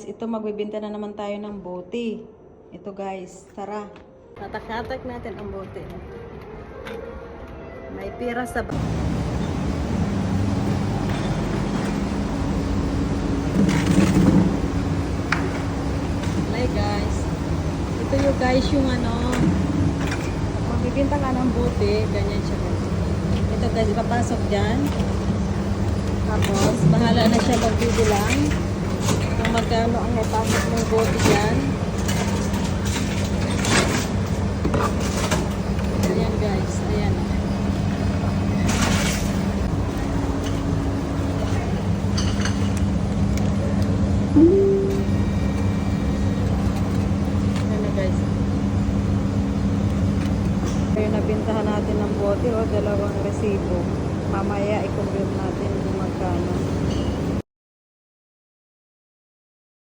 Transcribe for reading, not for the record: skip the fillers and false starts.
ito magbibenta na naman tayo ng bote. Ito guys, tara. Tatak-tatak natin ang bote. May pira sa Hi guys. Ito yung guys yung magbibenta ka ng bote, ganyan siya guys. Ito guys, ipapasok dyan. Tapos, bahala na siya magbibilang kung magkano ang ipasok ng bote dyan. Ayan guys, ayan. Ayan guys. Kaya nabintahan natin ng bote o dalawang resibo. Mamaya i-compute natin kung magkano.